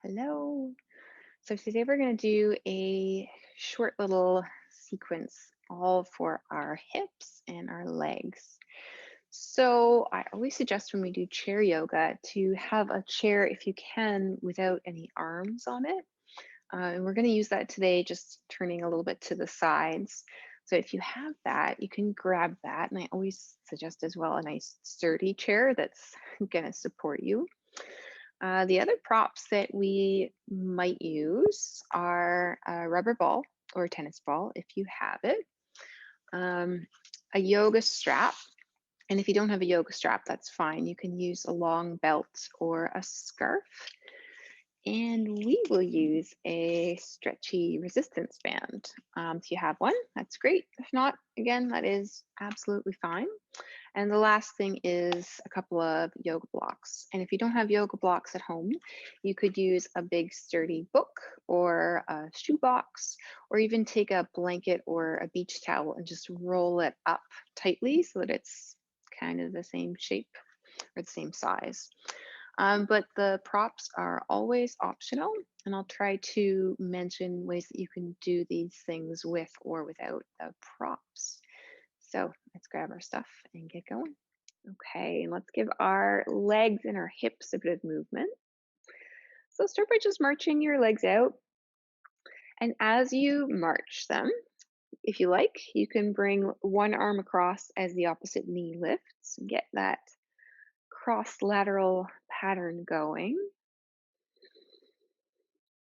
Hello. So today we're going to do a short little sequence all for our hips and our legs. So I always suggest when we do chair yoga to have a chair, if you can, without any arms on it. And we're going to use that today, just turning a little bit to the sides. So if you have that, you can grab that. And I always suggest as well a nice sturdy chair that's going to support you. The other props that we might use are a rubber ball or a tennis ball if you have it, um, a yoga strap. And if you don't have a yoga strap, that's fine. You can use a long belt or a scarf. And we will use a stretchy resistance band. If you have one, that's great. If not, again, that is absolutely fine. And the last thing is a couple of yoga blocks. And if you don't have yoga blocks at home, you could use a big sturdy book or a shoebox, or even take a blanket or a beach towel and just roll it up tightly so that it's kind of the same shape or the same size. But the props are always optional, and I'll try to mention ways that you can do these things with or without the props. So let's grab our stuff and get going. Okay, and let's give our legs and our hips a bit of movement. So start by just marching your legs out. And as you march them, if you like, you can bring one arm across as the opposite knee lifts and get that cross lateral pattern going.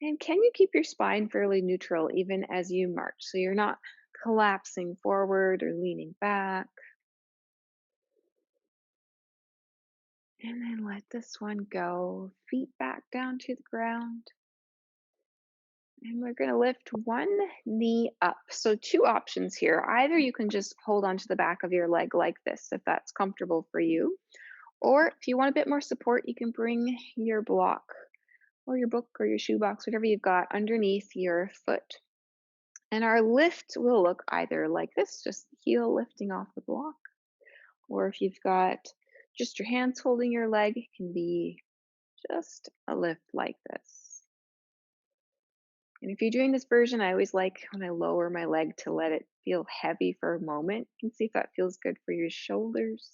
And can you keep your spine fairly neutral even as you march? So you're not collapsing forward or leaning back. And then let this one go. Feet back down to the ground. And we're going to lift one knee up. So, two options here. Either you can just hold onto the back of your leg like this, if that's comfortable for you. Or if you want a bit more support, you can bring your block or your book or your shoebox, whatever you've got, underneath your foot. And our lift will look either like this, just heel lifting off the block. Or if you've got just your hands holding your leg, it can be just a lift like this. And if you're doing this version, I always like when I lower my leg to let it feel heavy for a moment. You can see if that feels good for your shoulders.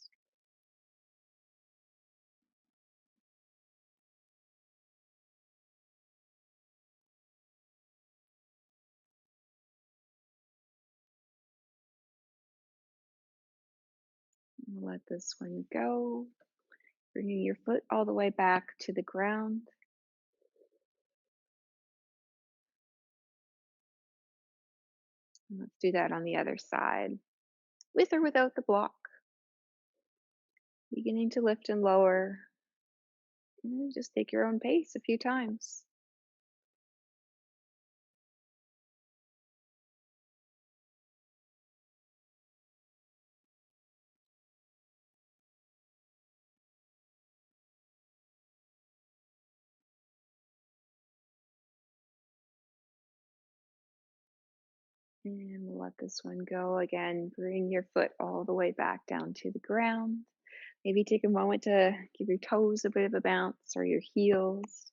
Let this one go. Bringing your foot all the way back to the ground. And let's do that on the other side, with or without the block. Beginning to lift and lower. And just take your own pace a few times. And we'll let this one go again. Bring your foot all the way back down to the ground. Maybe take a moment to give your toes a bit of a bounce or your heels.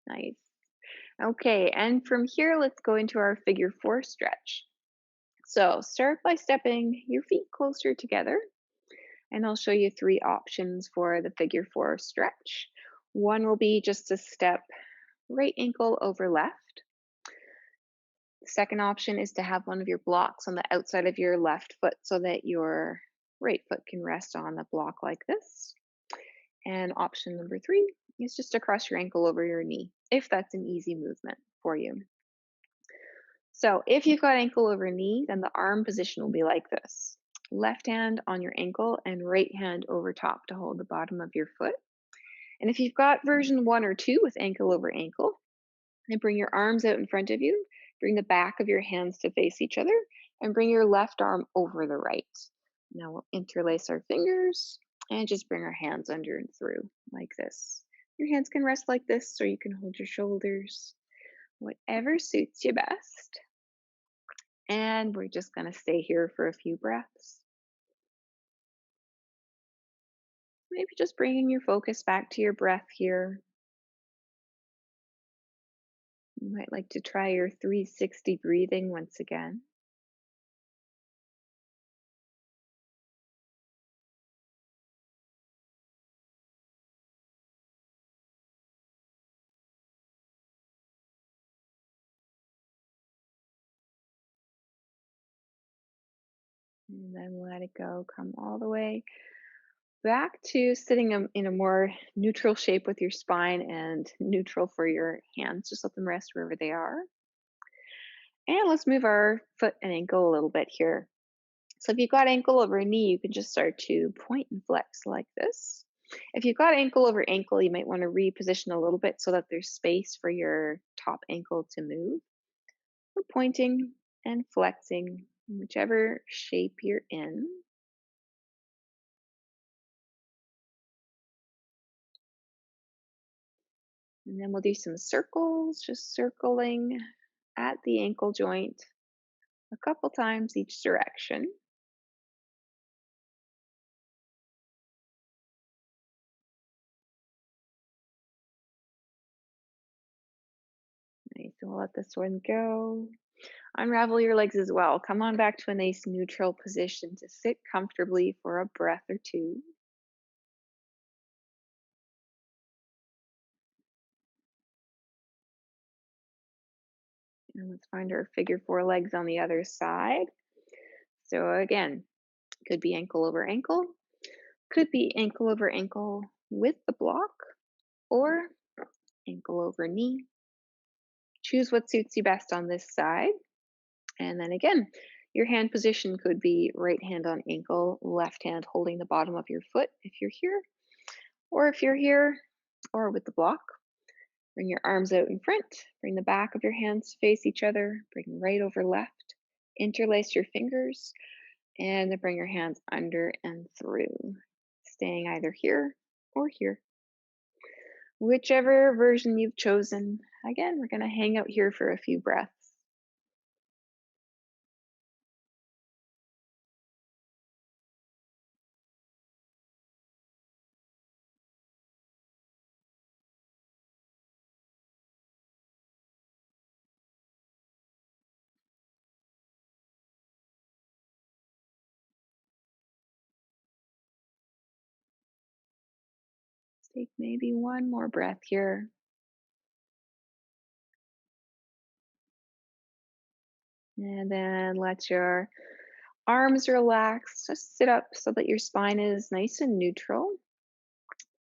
Nice. Okay, and from here, let's go into our figure four stretch. So start by stepping your feet closer together, and I'll show you three options for the figure four stretch. One will be just to step right ankle over left. The second option is to have one of your blocks on the outside of your left foot so that your right foot can rest on the block like this. And option number three is just to cross your ankle over your knee, if that's an easy movement for you. So if you've got ankle over knee, then the arm position will be like this. Left hand on your ankle and right hand over top to hold the bottom of your foot. And if you've got version one or two with ankle over ankle, then bring your arms out in front of you, bring the back of your hands to face each other, and bring your left arm over the right. Now we'll interlace our fingers and just bring our hands under and through like this. Your hands can rest like this, or you can hold your shoulders, whatever suits you best. And we're just going to stay here for a few breaths. Maybe just bringing your focus back to your breath here. You might like to try your 360 breathing once again. And then let it go. Come all the way back to sitting in a more neutral shape with your spine and neutral for your hands. Just let them rest wherever they are. And let's move our foot and ankle a little bit here. So if you've got ankle over knee, you can just start to point and flex like this. If you've got ankle over ankle, you might want to reposition a little bit so that there's space for your top ankle to move. So pointing and flexing in whichever shape you're in. And then we'll do some circles, just circling at the ankle joint a couple times each direction. Nice. And we'll let this one go. Unravel your legs as well. Come on back to a nice neutral position to sit comfortably for a breath or two. And let's find our figure four legs on the other side. So again, could be ankle over ankle, could be ankle over ankle with the block, or ankle over knee. Choose what suits you best on this side. And then again, your hand position could be right hand on ankle, left hand holding the bottom of your foot if you're here, or if you're here, or with the block. Bring your arms out in front. Bring the back of your hands to face each other. Bring right over left. Interlace your fingers and then bring your hands under and through, staying either here or here. Whichever version you've chosen. Again, we're going to hang out here for a few breaths. Take maybe one more breath here. And then let your arms relax. Just sit up so that your spine is nice and neutral.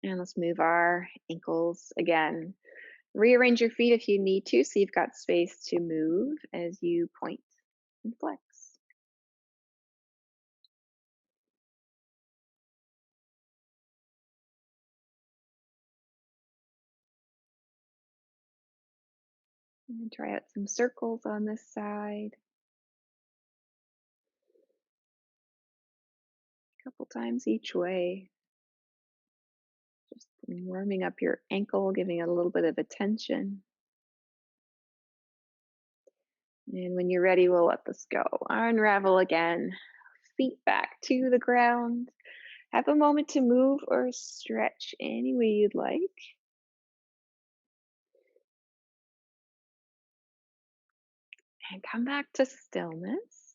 And let's move our ankles again. Rearrange your feet if you need to so you've got space to move as you point and flex. And try out some circles on this side. A couple times each way. Just warming up your ankle, giving it a little bit of attention. And when you're ready, we'll let this go. Unravel again. Feet back to the ground. Have a moment to move or stretch any way you'd like. And come back to stillness.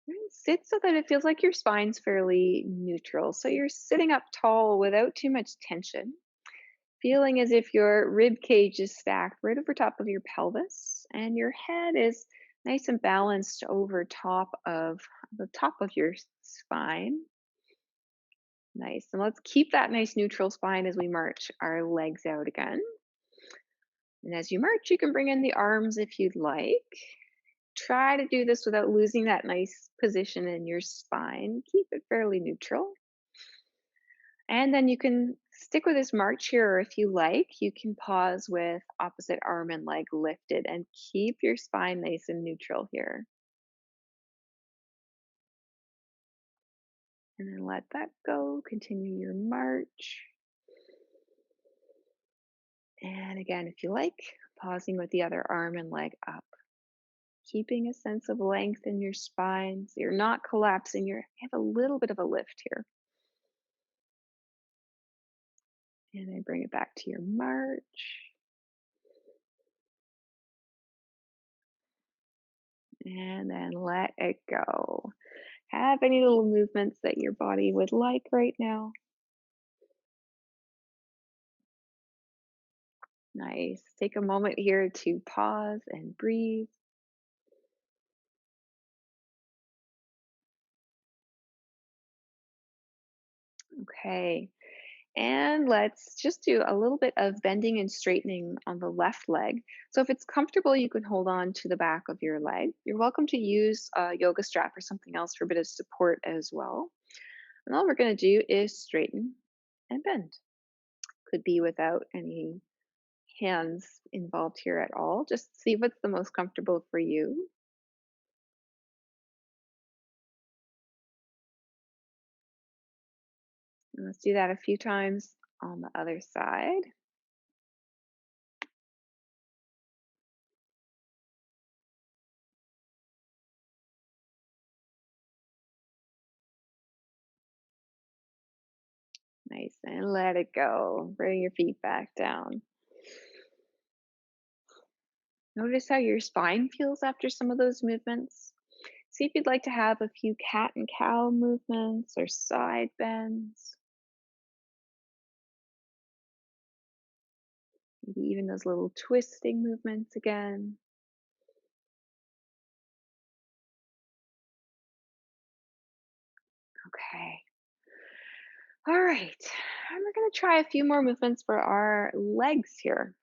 And sit so that it feels like your spine's fairly neutral. So you're sitting up tall without too much tension, feeling as if your rib cage is stacked right over top of your pelvis and your head is nice and balanced over top of the top of your spine. Nice. And let's keep that nice neutral spine as we march our legs out again. And as you march, you can bring in the arms if you'd like. Try to do this without losing that nice position in your spine. Keep it fairly neutral. And then you can stick with this march here, or if you like, you can pause with opposite arm and leg lifted and keep your spine nice and neutral here. And then let that go. Continue your march. And again, if you like, pausing with the other arm and leg up. Keeping a sense of length in your spine so you're not collapsing. You have a little bit of a lift here. And then bring it back to your march. And then let it go. Have any little movements that your body would like right now. Nice. Take a moment here to pause and breathe. Okay. And let's just do a little bit of bending and straightening on the left leg. So if it's comfortable, you can hold on to the back of your leg. You're welcome to use a yoga strap or something else for a bit of support as well. And all we're going to do is straighten and bend. Could be without any hands involved here at all. Just see what's the most comfortable for you. And let's do that a few times on the other side. Nice. And let it go. Bring your feet back down. Notice how your spine feels after some of those movements. See if you'd like to have a few cat and cow movements or side bends, maybe even those little twisting movements again. Okay. All right. And we're going to try a few more movements for our legs here.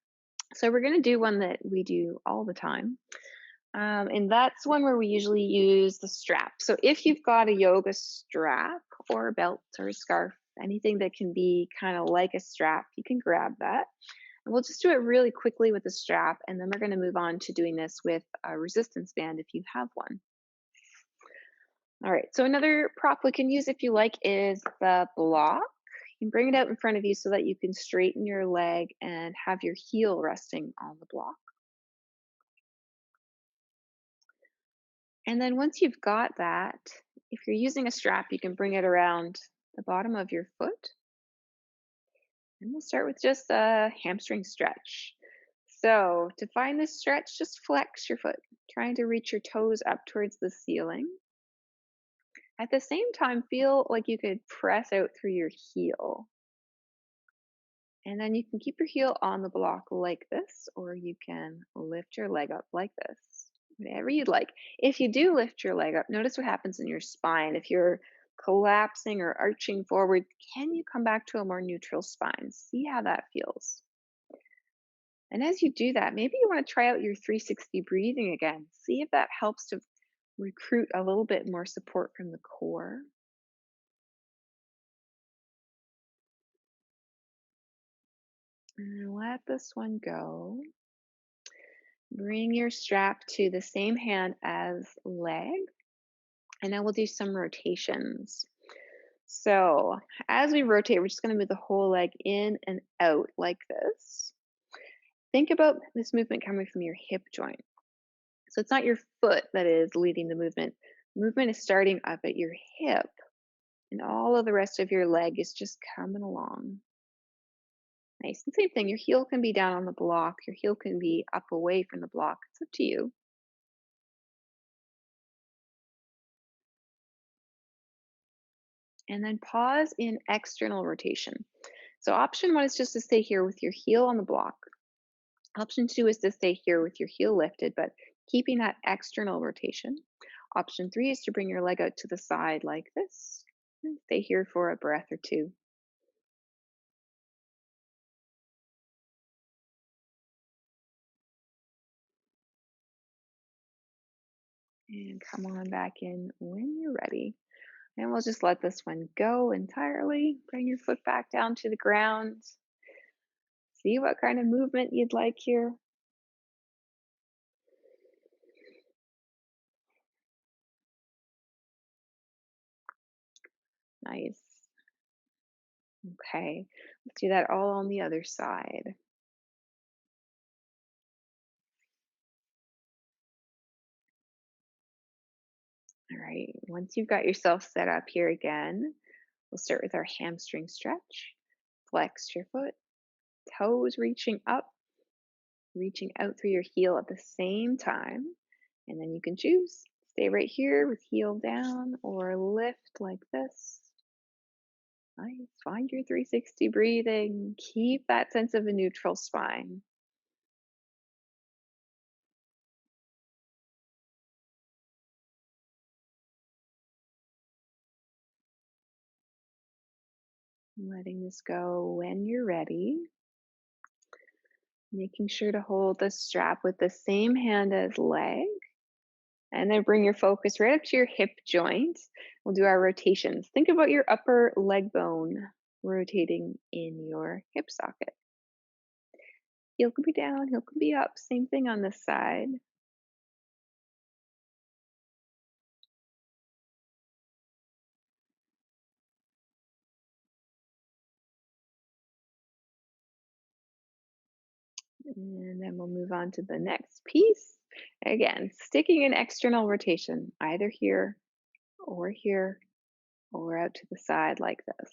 So we're going to do one that we do all the time. And that's one where we usually use the strap. So if you've got a yoga strap or a belt or a scarf, anything that can be kind of like a strap, you can grab that. And we'll just do it really quickly with the strap. And then we're going to move on to doing this with a resistance band if you have one. All right. So another prop we can use if you like is the block. You can bring it out in front of you so that you can straighten your leg and have your heel resting on the block. And then once you've got that, if you're using a strap, you can bring it around the bottom of your foot. And we'll start with just a hamstring stretch. So to find this stretch, just flex your foot, trying to reach your toes up towards the ceiling. At the same time, feel like you could press out through your heel. And then you can keep your heel on the block like this, or you can lift your leg up like this, whatever you'd like. If you do lift your leg up, notice what happens in your spine. If you're collapsing or arching forward, can you come back to a more neutral spine? See how that feels. And as you do that, maybe you want to try out your 360 breathing again. See if that helps to recruit a little bit more support from the core. And let this one go. Bring your strap to the same hand as leg, and then we'll do some rotations. So as we rotate, we're just going to move the whole leg in and out like this. Think about this movement coming from your hip joint. So it's not your foot that is leading the movement. Movement is starting up at your hip, and all of the rest of your leg is just coming along. Nice. And same thing, your heel can be down on the block, your heel can be up away from the block. It's up to you. And then pause in external rotation. So option one is just to stay here with your heel on the block. Option two is to stay here with your heel lifted, but keeping that external rotation. Option three is to bring your leg out to the side like this. And stay here for a breath or two. And come on back in when you're ready. And we'll just let this one go entirely. Bring your foot back down to the ground. See what kind of movement you'd like here. Nice. Okay. Let's do that all on the other side. All right. Once you've got yourself set up here again, we'll start with our hamstring stretch. flex your foot, toes reaching up, reaching out through your heel at the same time. And then you can choose stay right here with heel down or lift like this. Nice. Find your 360 breathing. Keep that sense of a neutral spine. Letting this go when you're ready. Making sure to hold the strap with the same hand as leg. And then bring your focus right up to your hip joint. We'll do our rotations. Think about your upper leg bone rotating in your hip socket. Heel can be down, heel can be up. Same thing on this side. And then we'll move on to the next piece. Again, sticking an external rotation, either here or out to the side like this.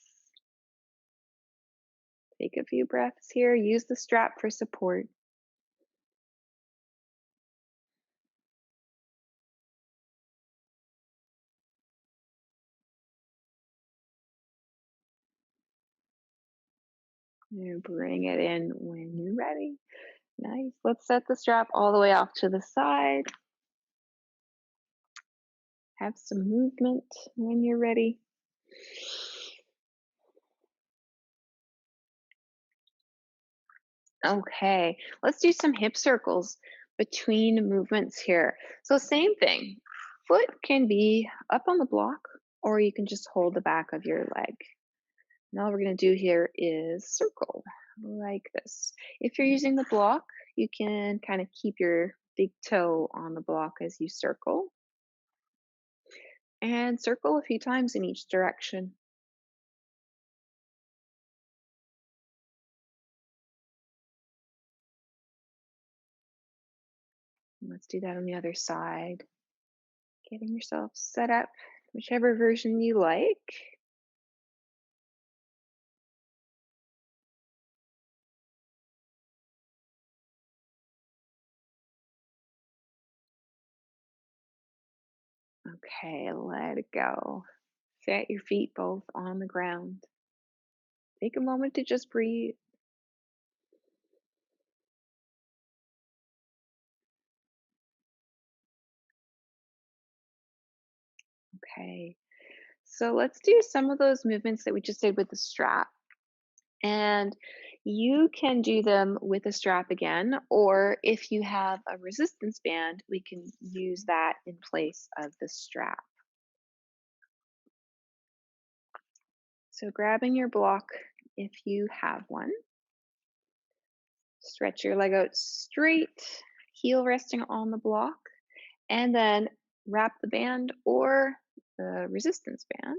Take a few breaths here. Use the strap for support. And bring it in when you're ready. Nice. Let's set the strap all the way off to the side. Have some movement when you're ready. Okay, let's do some hip circles between movements here. So same thing. Foot can be up on the block, or you can just hold the back of your leg. And all we're going to do here is circle like this. If you're using the block, you can kind of keep your big toe on the block as you circle and circle a few times in each direction. Let's do that on the other side. Getting yourself set up, whichever version you like. Okay, let it go. Set your feet both on the ground. Take a moment to just breathe. Okay, so let's do some of those movements that we just did with the strap. And you can do them with a strap again, or if you have a resistance band, we can use that in place of the strap. So grabbing your block if you have one, stretch your leg out straight, heel resting on the block, and then wrap the band or the resistance band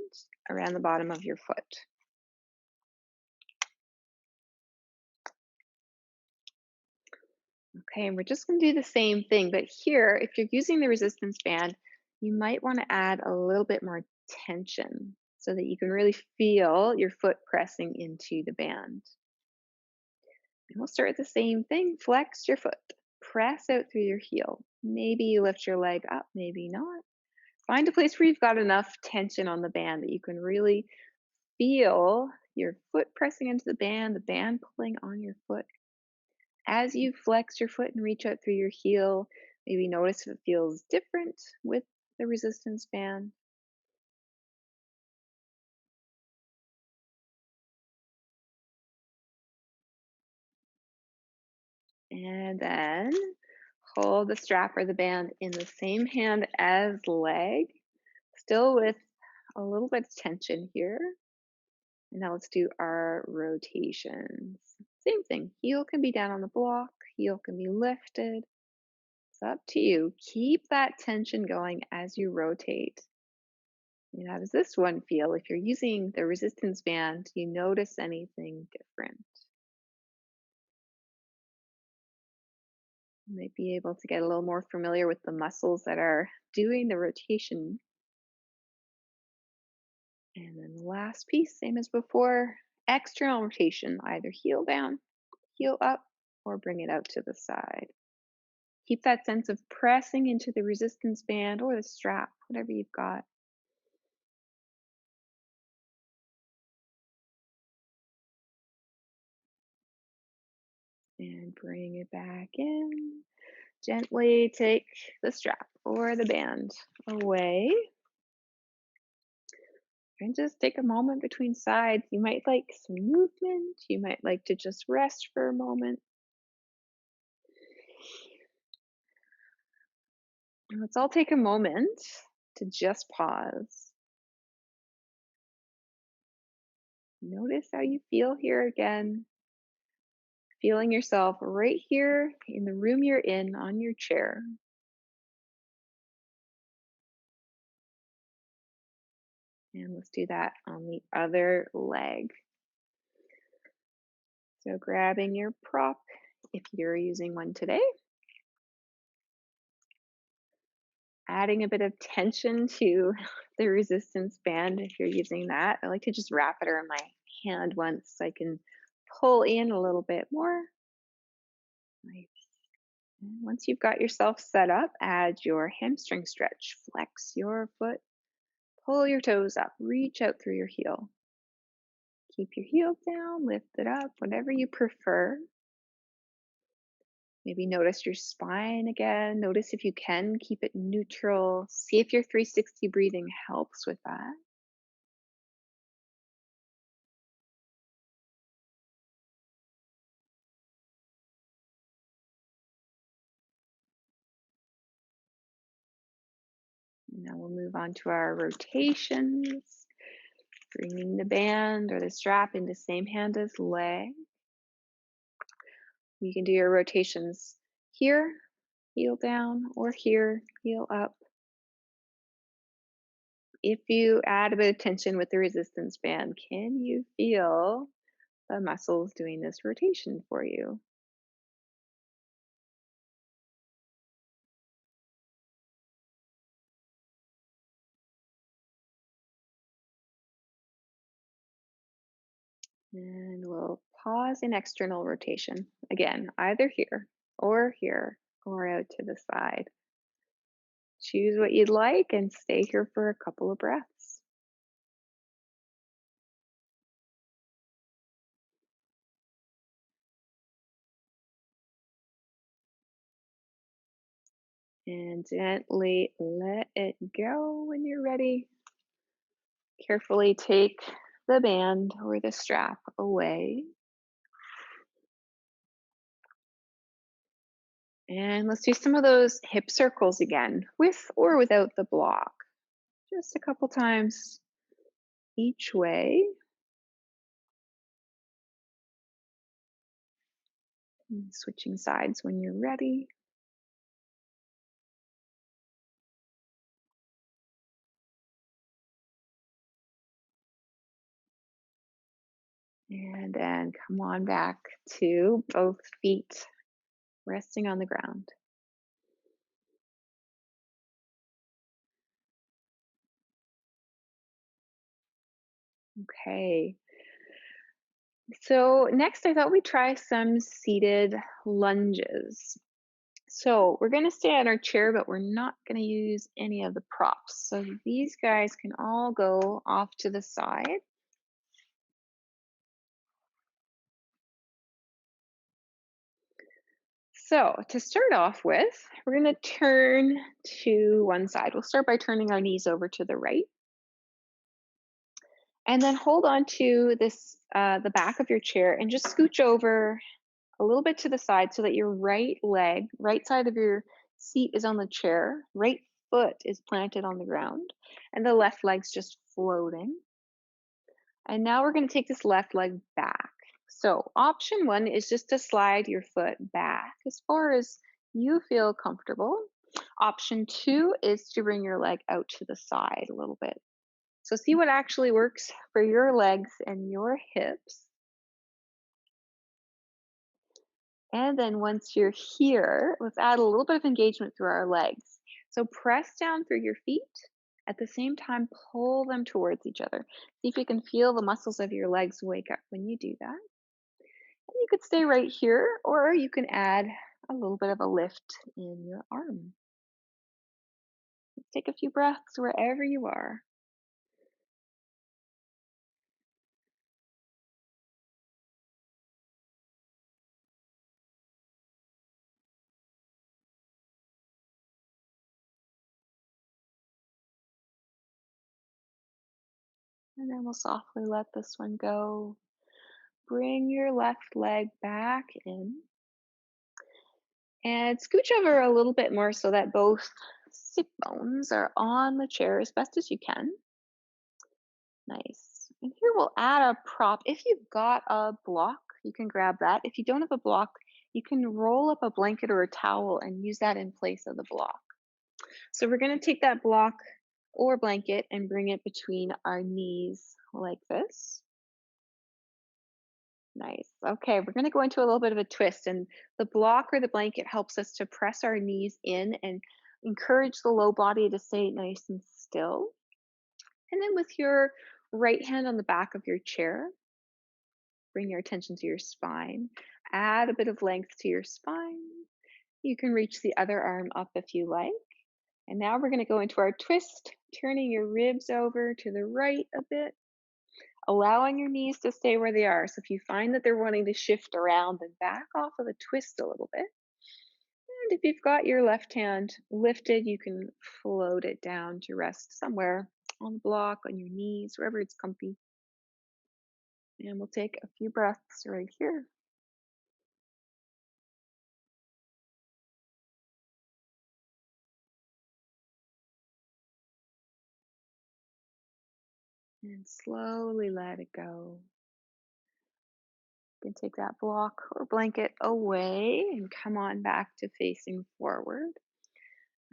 around the bottom of your foot. Okay, and we're just going to do the same thing, but here, if you're using the resistance band, you might want to add a little bit more tension so that you can really feel your foot pressing into the band. And we'll start with the same thing. Flex your foot, press out through your heel. Maybe you lift your leg up, maybe not. Find a place where you've got enough tension on the band that you can really feel your foot pressing into the band pulling on your foot. As you flex your foot and reach out through your heel, maybe notice if it feels different with the resistance band. And then hold the strap or the band in the same hand as leg, still with a little bit of tension here. And now let's do our rotations. Same thing, heel can be down on the block, heel can be lifted. It's up to you. Keep that tension going as you rotate. And how does this one feel? If you're using the resistance band, do you notice anything different? You might be able to get a little more familiar with the muscles that are doing the rotation. And then the last piece, same as before, external rotation, either heel down, heel up, or bring it out to the side. Keep that sense of pressing into the resistance band or the strap, whatever you've got. And bring it back in. Gently take the strap or the band away. And just take a moment between sides. You might like some movement. You might like to just rest for a moment. And let's all take a moment to just pause. Notice how you feel here again. Feeling yourself right here in the room you're in on your chair. And let's do that on the other leg. So grabbing your prop if you're using one today, adding a bit of tension to the resistance band if you're using that. I like to just wrap it around my hand once so I can pull in a little bit more. Nice. And once you've got yourself set up, add your hamstring stretch. Flex your foot, pull your toes up, reach out through your heel. Keep your heel down, lift it up, whatever you prefer. Maybe notice your spine again. Notice if you can keep it neutral. See if your 360 breathing helps with that. And now we'll move on to our rotations, bringing the band or the strap into same hand as leg. You can do your rotations here, heel down, or here, heel up. If you add a bit of tension with the resistance band, can you feel the muscles doing this rotation for you? And we'll pause in external rotation. Again, either here, or out to the side. Choose what you'd like and stay here for a couple of breaths. And gently let it go when you're ready. Carefully take the band or the strap away. And let's do some of those hip circles again, with or without the block. Just a couple times each way. And switching sides when you're ready. And then come on back to both feet resting on the ground. Okay. So next I thought we'd try some seated lunges. So we're going to stay on our chair, but we're not going to use any of the props. So these guys can all go off to the side. So to start off with, we're going to turn to one side. We'll start by turning our knees over to the right. And then hold on to this, the back of your chair and just scooch over a little bit to the side so that your right leg, right side of your seat is on the chair, right foot is planted on the ground, and the left leg's just floating. And now we're going to take this left leg back. So, option one is just to slide your foot back as far as you feel comfortable. Option two is to bring your leg out to the side a little bit. So, see what actually works for your legs and your hips. And then once you're here, let's add a little bit of engagement through our legs. So press down through your feet At the same time, pull them towards each other. See if you can feel the muscles of your legs wake up when you do that. And you could stay right here, or you can add a little bit of a lift in your arm. Take a few breaths wherever you are. And then we'll softly let this one go. Bring your left leg back in and scooch over a little bit more so that both sit bones are on the chair as best as you can. Nice. And here we'll add a prop. If you've got a block, you can grab that. If you don't have a block, you can roll up a blanket or a towel and use that in place of the block. So we're going to take that block or blanket and bring it between our knees like this. Nice. Okay, we're going to go into a little bit of a twist, and the block or the blanket helps us to press our knees in and encourage the low body to stay nice and still. And then with your right hand on the back of your chair, bring your attention to your spine. Add a bit of length to your spine. You can reach the other arm up if you like. And now we're going to go into our twist, turning your ribs over to the right a bit, allowing your knees to stay where they are. So if you find that they're wanting to shift around, then back off of the twist a little bit. And if you've got your left hand lifted, you can float it down to rest somewhere on the block, on your knees, wherever it's comfy. And we'll take a few breaths right here. And slowly let it go. You can take that block or blanket away and come on back to facing forward.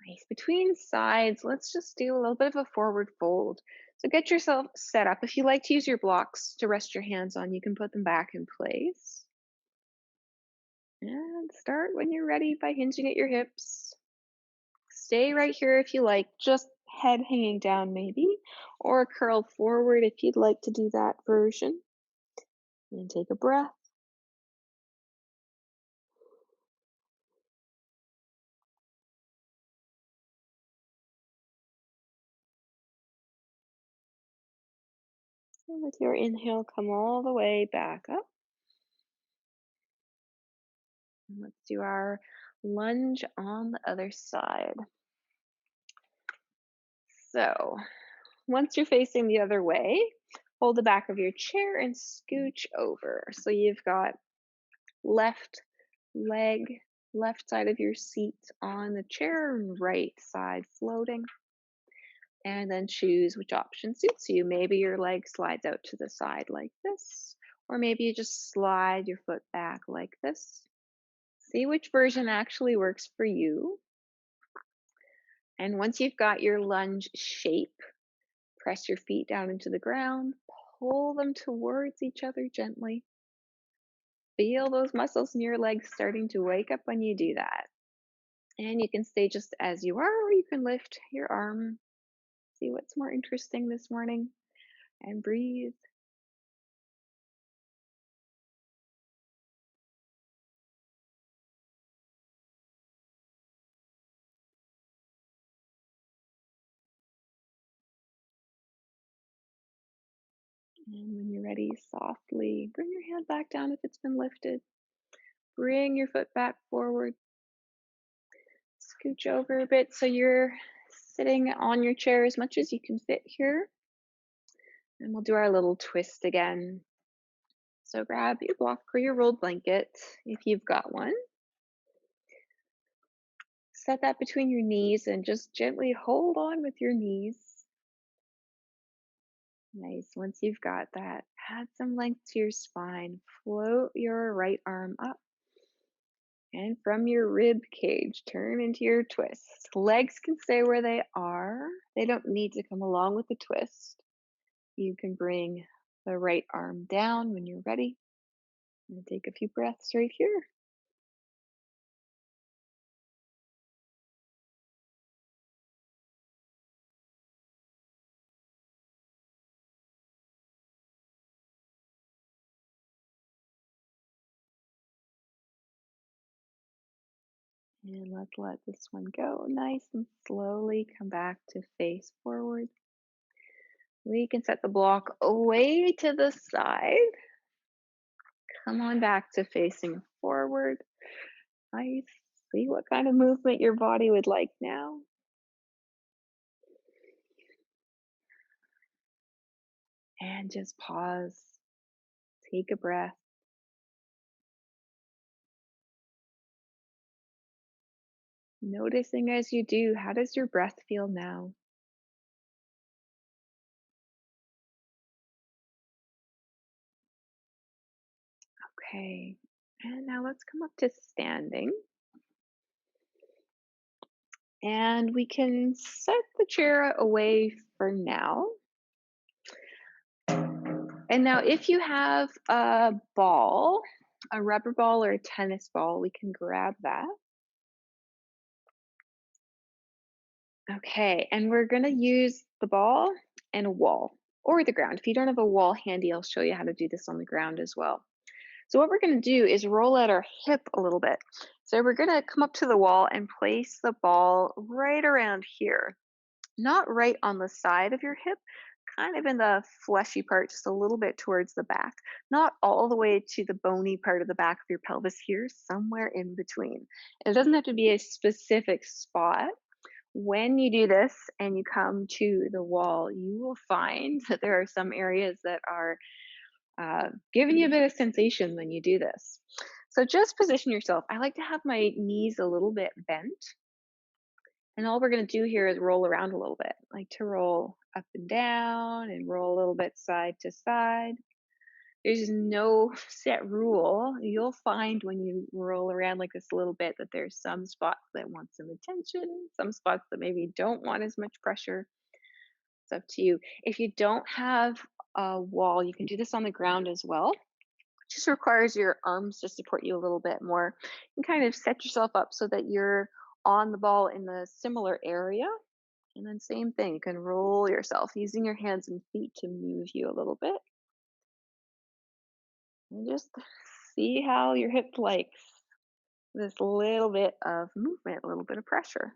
Nice. Between sides, let's just do a little bit of a forward fold. So get yourself set up. If you like to use your blocks to rest your hands on, you can put them back in place. And start when you're ready by hinging at your hips. Stay right here if you like, just head hanging down maybe, or curl forward if you'd like to do that version. And take a breath. And with your inhale, come all the way back up. And let's do our lunge on the other side. So once you're facing the other way, hold the back of your chair and scooch over. So you've got left leg, left side of your seat on the chair, and right side floating. And then choose which option suits you. Maybe your leg slides out to the side like this, or maybe you just slide your foot back like this. See which version actually works for you. And once you've got your lunge shape, press your feet down into the ground, pull them towards each other gently. Feel those muscles in your legs starting to wake up when you do that. And you can stay just as you are, or you can lift your arm. See what's more interesting this morning and breathe. And when you're ready, softly bring your hand back down if it's been lifted. Bring your foot back forward. Scooch over a bit so you're sitting on your chair as much as you can fit here. And we'll do our little twist again. So grab your block or your rolled blanket if you've got one. Set that between your knees and just gently hold on with your knees. Nice. Once you've got that, add some length to your spine. Float your right arm up. And from your rib cage, turn into your twist. Legs can stay where they are. They don't need to come along with the twist. You can bring the right arm down when you're ready. And take a few breaths right here. And let's let this one go nice and slowly come back to face forward. We can set the block away to the side. Come on back to facing forward. Nice. See what kind of movement your body would like now. And just pause. Take a breath. Noticing as you do, how does your breath feel now? Okay. And now let's come up to standing. And we can set the chair away for now. And now, if you have a ball, a rubber ball or a tennis ball, we can grab that. Okay, and we're gonna use the ball and a wall or the ground. If you don't have a wall handy, I'll show you how to do this on the ground as well. So what we're gonna do is roll out our hip a little bit. So we're gonna come up to the wall and place the ball right around here, not right on the side of your hip, kind of in the fleshy part, just a little bit towards the back, not all the way to the bony part of the back of your pelvis here, somewhere in between. It doesn't have to be a specific spot. When you do this and you come to the wall, you will find that there are some areas that are giving you a bit of sensation when you do this. So just position yourself. I like to have my knees a little bit bent. And all we're going to do here is roll around a little bit, like to roll up and down and roll a little bit side to side. There's no set rule. You'll find when you roll around like this a little bit that there's some spots that want some attention, some spots that maybe don't want as much pressure. It's up to you. If you don't have a wall, you can do this on the ground as well. Just requires your arms to support you a little bit more and kind of set yourself up so that you're on the ball in the similar area. And then same thing, you can roll yourself using your hands and feet to move you a little bit. And just see how your hip likes this little bit of movement, a little bit of pressure.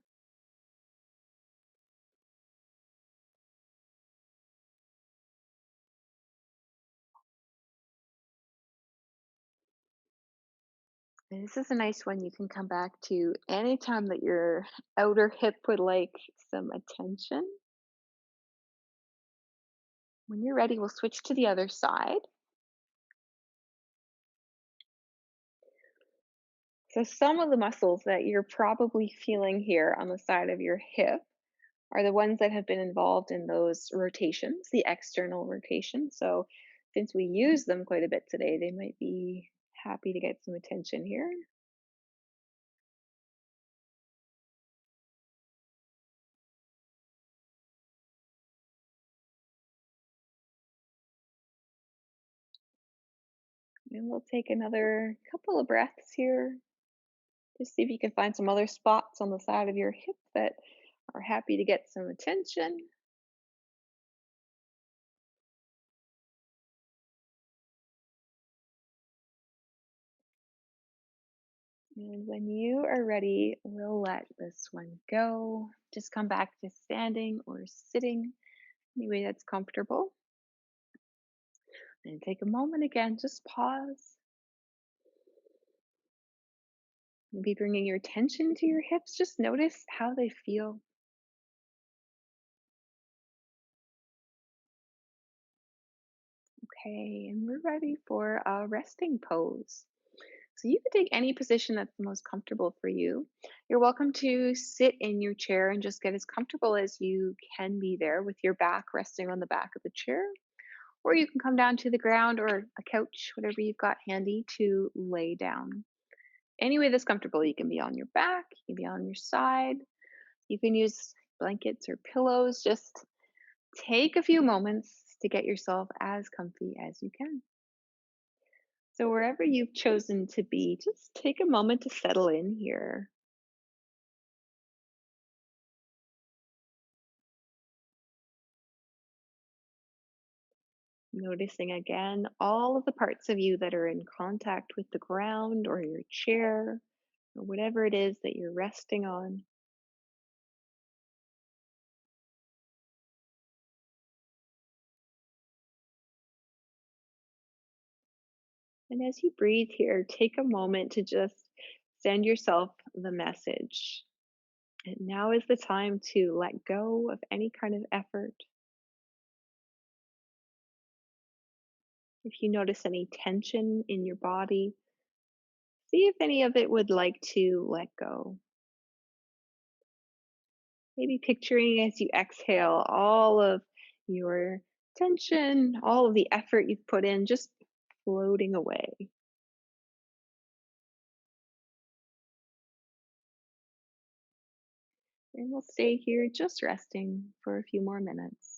And this is a nice one you can come back to anytime that your outer hip would like some attention. When you're ready, we'll switch to the other side. So some of the muscles that you're probably feeling here on the side of your hip are the ones that have been involved in those rotations, the external rotations. So since we use them quite a bit today, they might be happy to get some attention here. And we'll take another couple of breaths here. Just see if you can find some other spots on the side of your hip that are happy to get some attention. And when you are ready, we'll let this one go. Just come back to standing or sitting, any way that's comfortable. And take a moment again, just pause. Maybe bringing your attention to your hips, just notice how they feel. Okay, and we're ready for a resting pose. So you can take any position that's the most comfortable for you. You're welcome to sit in your chair and just get as comfortable as you can be there with your back resting on the back of the chair. Or you can come down to the ground or a couch, whatever you've got handy to lay down. Any way that's comfortable. You can be on your back, you can be on your side, you can use blankets or pillows. Just take a few moments to get yourself as comfy as you can. So, wherever you've chosen to be, just take a moment to settle in here. Noticing again all of the parts of you that are in contact with the ground or your chair. or whatever it is that you're resting on. And as you breathe here, take a moment to just send yourself the message. And now is the time to let go of any kind of effort. If you notice any tension in your body, see if any of it would like to let go. Maybe picturing as you exhale all of your tension, all of the effort you've put in, just floating away. And we'll stay here just resting for a few more minutes.